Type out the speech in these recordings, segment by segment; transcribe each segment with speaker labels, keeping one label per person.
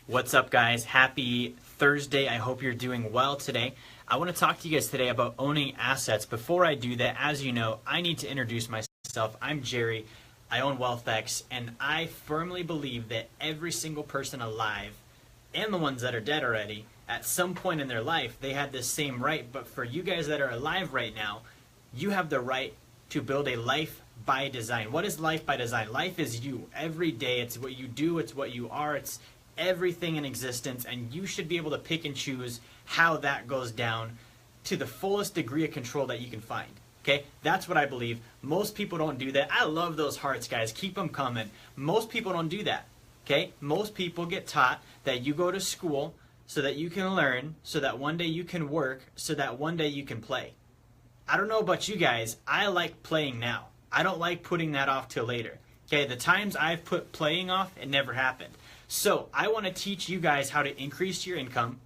Speaker 1: What's up, guys? Happy Thursday. I hope you're doing well today. I want to talk to you guys today about owning assets. Before I do that, as you know, I need to introduce myself. I'm Jerry. I own WealthX, and I firmly believe that every single person alive, and the ones that are dead already, at some point in their life, they had this same right. But for you guys that are alive right now, you have the right to build a life by design. What is life by design? Life is you. Every day, it's what you do, it's what you are, it's everything in existence, and you should be able to pick and choose how that goes down to the fullest degree of control that you can find. Okay, that's what I believe. Most people don't do that. I love those hearts, guys. Keep them coming. Most people don't do that. Okay, most people get taught that you go to school so that you can learn, so that one day you can work, so that one day you can play. I don't know about you guys. I like playing now. I don't like putting that off till later. Okay, the times I've put playing off, it never happened. So I want to teach you guys how to increase your income.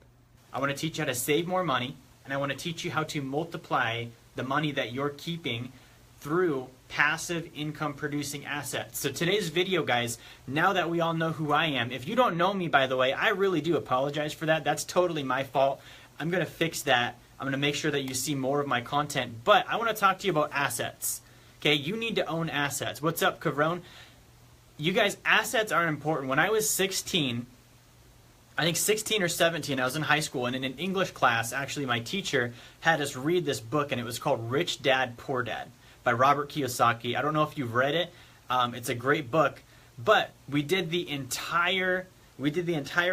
Speaker 1: I want to teach you how to save more money, and I want to teach you how to multiply the money that you're keeping through passive income producing assets. So today's video, guys, now that we all know who I am, if you don't know me, by the way, I really do apologize for that. That's totally my fault. I'm going to fix that. I'm going to make sure that you see more of my content, but I want to talk to you about assets. Okay, you need to own assets. What's up, Cardone? You guys, assets are important. When I was 16, I think 16 or 17, I was in high school, and in an English class, actually my teacher had us read this book, and it was called Rich Dad, Poor Dad by Robert Kiyosaki. I don't know if you've read it. It's a great book, but we did the entire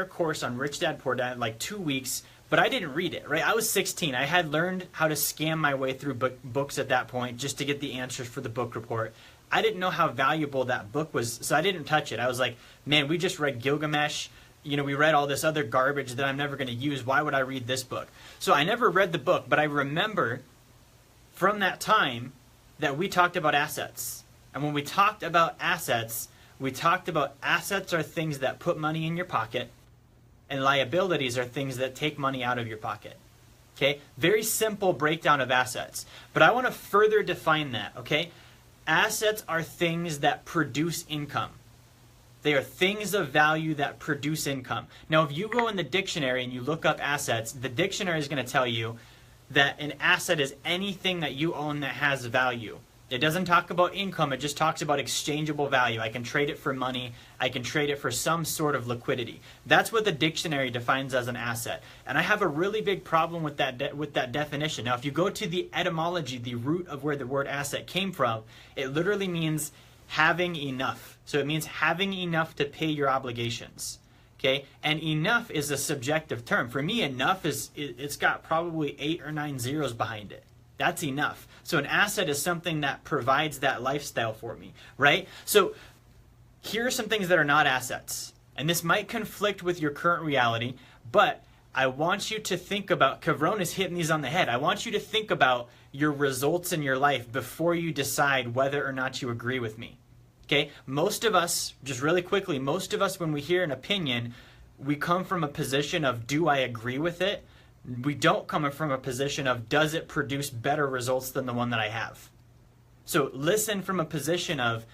Speaker 1: course on Rich Dad, Poor Dad in like 2 weeks, but I didn't read it, right? I was 16. I had learned how to scam my way through books at that point just to get the answers for the book report. I didn't know how valuable that book was, so I didn't touch it. I was like, man, we just read Gilgamesh. You know, we read all this other garbage that I'm never going to use. Why would I read this book? So I never read the book, but I remember from that time that we talked about assets. And when we talked about assets are things that put money in your pocket, and liabilities are things that take money out of your pocket. Okay? Very simple breakdown of assets. But I want to further define that, okay? Assets are things that produce income. They are things of value that produce income. Now, if you go in the dictionary and you look up assets, the dictionary is going to tell you that an asset is anything that you own that has value. It doesn't talk about income, it just talks about exchangeable value. I can trade it for money, I can trade it for some sort of liquidity. That's what the dictionary defines as an asset. And I have a really big problem with that definition. Now, if you go to the etymology, the root of where the word asset came from, it literally means having enough. So it means having enough to pay your obligations. Okay? And enough is a subjective term. For me, enough it's got probably 8 or 9 zeros behind it. That's enough. So an asset is something that provides that lifestyle for me, right? So here are some things that are not assets. And this might conflict with your current reality, but I want you to think about, Cardone is hitting these on the head. I want you to think about your results in your life before you decide whether or not you agree with me. Okay? Most of us, just really quickly, most of us when we hear an opinion, we come from a position of, do I agree with it? We don't come from a position of, does it produce better results than the one that I have? So listen from a position of,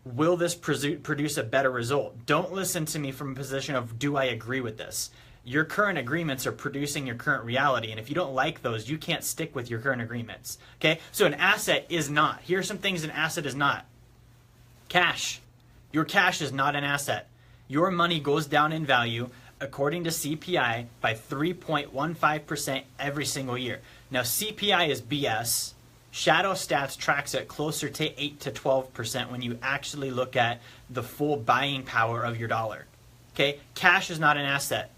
Speaker 1: will this produce a better result? Don't listen to me from a position of, do I agree with this? Your current agreements are producing your current reality, and if you don't like those, you can't stick with your current agreements. Okay? So an asset is not. Here are some things an asset is not. Cash. Your cash is not an asset. Your money goes down in value according to CPI, by 3.15% every single year. Now, CPI is BS. Shadow Stats tracks it closer to 8 to 12% when you actually look at the full buying power of your dollar. Okay? Cash is not an asset.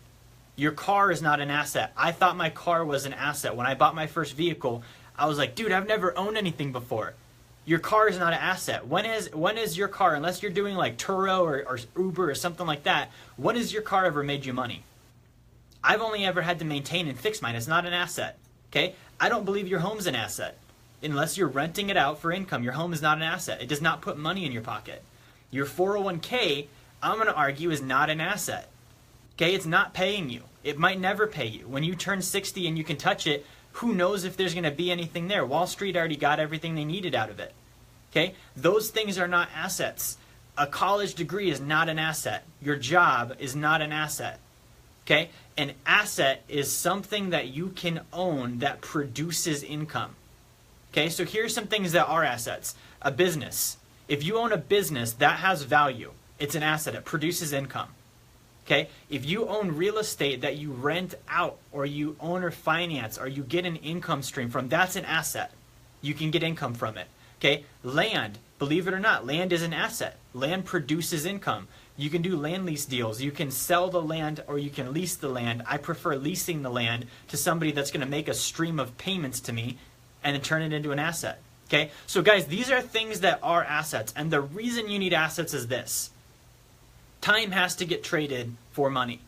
Speaker 1: Your car is not an asset. I thought my car was an asset. When I bought my first vehicle, I was like, dude, I've never owned anything before. Your car is not an asset. When is your car, unless you're doing like Turo or Uber or something like that, when has your car ever made you money? I've only ever had to maintain and fix mine. It's not an asset. Okay? I don't believe your home's an asset. Unless you're renting it out for income, your home is not an asset. It does not put money in your pocket. Your 401k, I'm going to argue, is not an asset. Okay? It's not paying you. It might never pay you. When you turn 60 and you can touch it, who knows if there's going to be anything there? Wall Street already got everything they needed out of it. Okay? Those things are not assets. A college degree is not an asset. Your job is not an asset. Okay? An asset is something that you can own that produces income. Okay? So here's some things that are assets. A business. If you own a business, that has value. It's an asset. It produces income. Okay? If you own real estate that you rent out, or you own or finance, or you get an income stream from, that's an asset. You can get income from it. Okay? Land, believe it or not, land is an asset. Land produces income. You can do land lease deals. You can sell the land or you can lease the land. I prefer leasing the land to somebody that's going to make a stream of payments to me and then turn it into an asset. Okay? So guys, these are things that are assets. And the reason you need assets is this. Time has to get traded for money.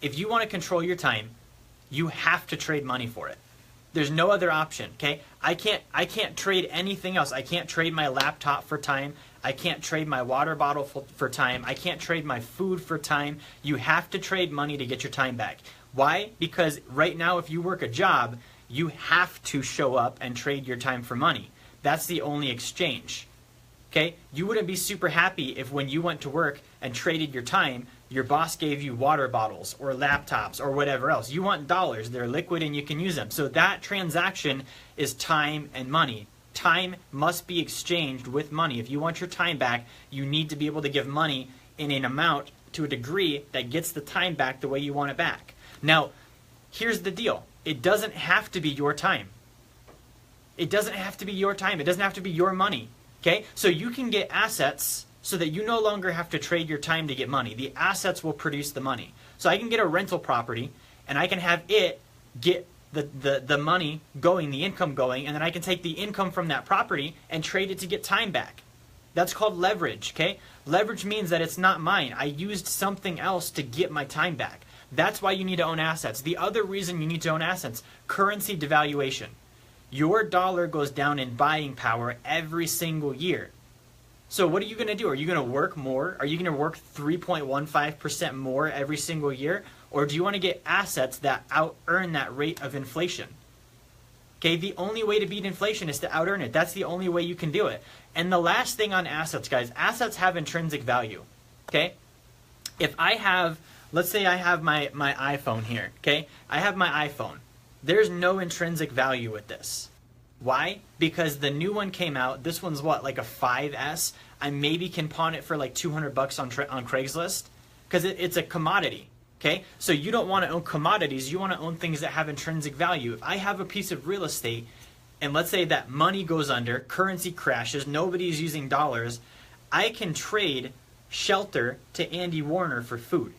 Speaker 1: If you want to control your time, you have to trade money for it. There's no other option, okay? I can't trade anything else. I can't trade my laptop for time. I can't trade my water bottle for time. I can't trade my food for time. You have to trade money to get your time back. Why? Because right now, if you work a job, you have to show up and trade your time for money. That's the only exchange. Okay? You wouldn't be super happy if when you went to work and traded your time, your boss gave you water bottles or laptops or whatever else. You want dollars. They're liquid and you can use them. So that transaction is time and money. Time must be exchanged with money. If you want your time back, you need to be able to give money in an amount to a degree that gets the time back the way you want it back. Now, here's the deal. It doesn't have to be your time. It doesn't have to be your time. It doesn't have to be your money. Okay? So you can get assets so that you no longer have to trade your time to get money. The assets will produce the money. So I can get a rental property and I can have it get the money going, the income going, and then I can take the income from that property and trade it to get time back. That's called leverage, okay? Leverage means that it's not mine. I used something else to get my time back. That's why you need to own assets. The other reason you need to own assets, currency devaluation. Your dollar goes down in buying power every single year. So what are you going to do? Are you going to work more? Are you going to work 3.15% more every single year? Or do you want to get assets that out-earn that rate of inflation? Okay, the only way to beat inflation is to out-earn it. That's the only way you can do it. And the last thing on assets, guys, assets have intrinsic value. Okay? If I have, let's say I have my iPhone here. Okay? I have my iPhone. There's no intrinsic value with this. Why? Because the new one came out. This one's what, like a 5S? I maybe can pawn it for like $200 on Craigslist because it's a commodity. Okay? So you don't want to own commodities. You want to own things that have intrinsic value. If I have a piece of real estate and let's say that money goes under, currency crashes, nobody's using dollars, I can trade shelter to Andy Warner for food.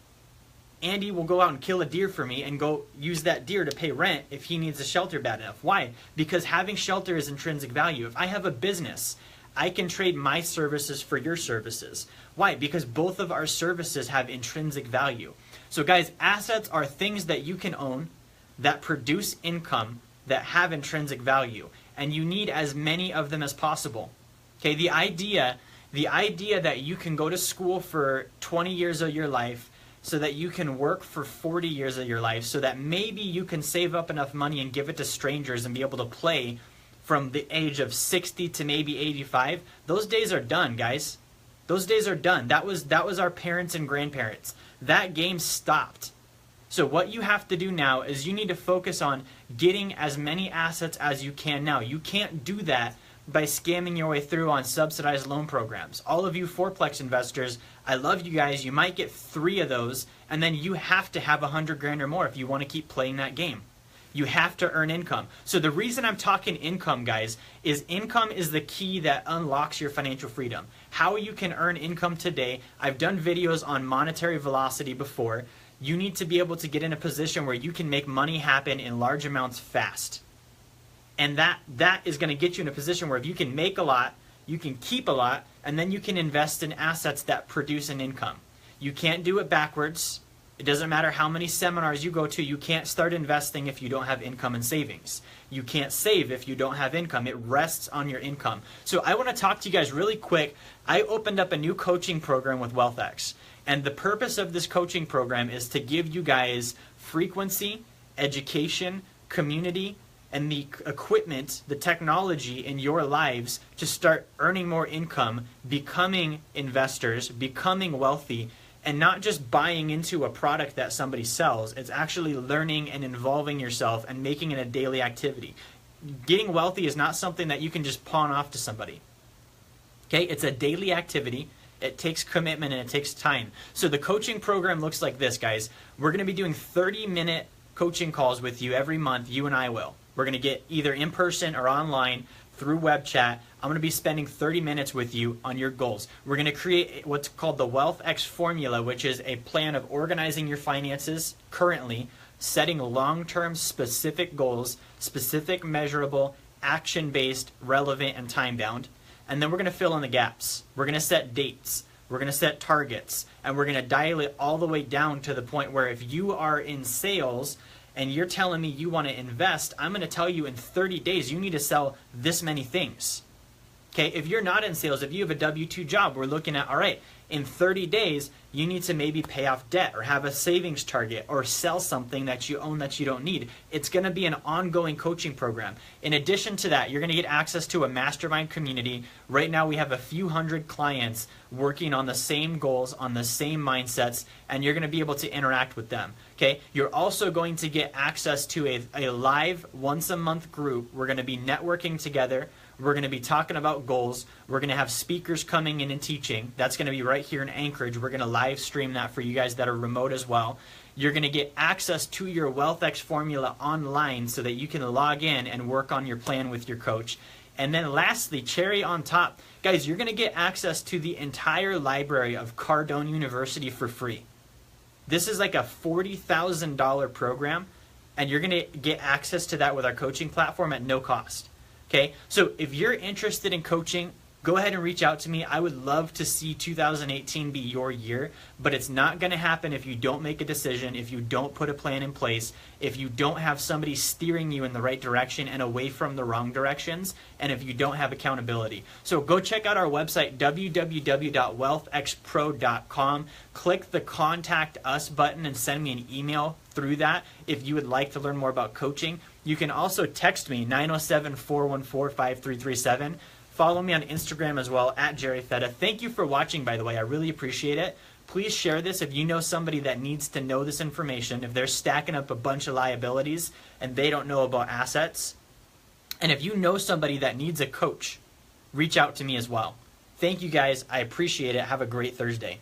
Speaker 1: Andy will go out and kill a deer for me and go use that deer to pay rent if he needs a shelter bad enough. Why? Because having shelter is intrinsic value. If I have a business, I can trade my services for your services. Why? Because both of our services have intrinsic value. So guys, assets are things that you can own that produce income that have intrinsic value. And you need as many of them as possible. Okay, the idea that you can go to school for 20 years of your life so that you can work for 40 years of your life so that maybe you can save up enough money and give it to strangers and be able to play from the age of 60 to maybe 85, those days are done, guys. Those days are done. That was our parents and grandparents. That game stopped. So what you have to do now is you need to focus on getting as many assets as you can now. You can't do that by scamming your way through on subsidized loan programs. All of you fourplex investors, I love you guys. You might get 3 of those, and then you have to have 100 grand or more if you want to keep playing that game. You have to earn income. So the reason I'm talking income, guys, is income is the key that unlocks your financial freedom. How you can earn income today, I've done videos on monetary velocity before. You need to be able to get in a position where you can make money happen in large amounts fast. And that is going to get you in a position where if you can make a lot, you can keep a lot, and then you can invest in assets that produce an income. You can't do it backwards. It doesn't matter how many seminars you go to. You can't start investing if you don't have income and savings. You can't save if you don't have income. It rests on your income. So I want to talk to you guys really quick. I opened up a new coaching program with WealthX. And the purpose of this coaching program is to give you guys frequency, education, community, and the equipment, the technology in your lives to start earning more income, becoming investors, becoming wealthy, and not just buying into a product that somebody sells. It's actually learning and involving yourself and making it a daily activity. Getting wealthy is not something that you can just pawn off to somebody. Okay, it's a daily activity. It takes commitment and it takes time. So the coaching program looks like this, guys. We're going to be doing 30-minute coaching calls with you every month. You and I will. We're going to get either in person or online through web chat. I'm going to be spending 30 minutes with you on your goals. We're going to create what's called the Wealth X formula, which is a plan of organizing your finances currently, setting long-term specific goals, specific, measurable, action-based, relevant, and time-bound. And then we're going to fill in the gaps. We're going to set dates. We're going to set targets. And we're going to dial it all the way down to the point where if you are in sales and you're telling me you want to invest, I'm going to tell you in 30 days you need to sell this many things. Okay, if you're not in sales, if you have a W-2 job, we're looking at, all right, in 30 days, you need to maybe pay off debt or have a savings target or sell something that you own that you don't need. It's going to be an ongoing coaching program. In addition to that, you're going to get access to a mastermind community. Right now, we have a few hundred clients working on the same goals, on the same mindsets, and you're going to be able to interact with them. Okay, you're also going to get access to a live once-a-month group. We're going to be networking together. We're going to be talking about goals. We're going to have speakers coming in and teaching. That's going to be right here in Anchorage. We're going to live stream that for you guys that are remote as well. You're going to get access to your WealthX formula online so that you can log in and work on your plan with your coach. And then lastly, cherry on top, guys, you're going to get access to the entire library of Cardone University for free. This is like a $40,000 program, and you're going to get access to that with our coaching platform at no cost. Okay, so if you're interested in coaching, go ahead and reach out to me. I would love to see 2018 be your year, but it's not going to happen if you don't make a decision, if you don't put a plan in place, if you don't have somebody steering you in the right direction and away from the wrong directions, and if you don't have accountability. So go check out our website, www.wealthxpro.com. Click the Contact Us button and send me an email through that if you would like to learn more about coaching. You can also text me, 907-414-5337. Follow me on Instagram as well, at Jerry Fetta. Thank you for watching, by the way. I really appreciate it. Please share this if you know somebody that needs to know this information, if they're stacking up a bunch of liabilities and they don't know about assets. And if you know somebody that needs a coach, reach out to me as well. Thank you guys. I appreciate it. Have a great Thursday.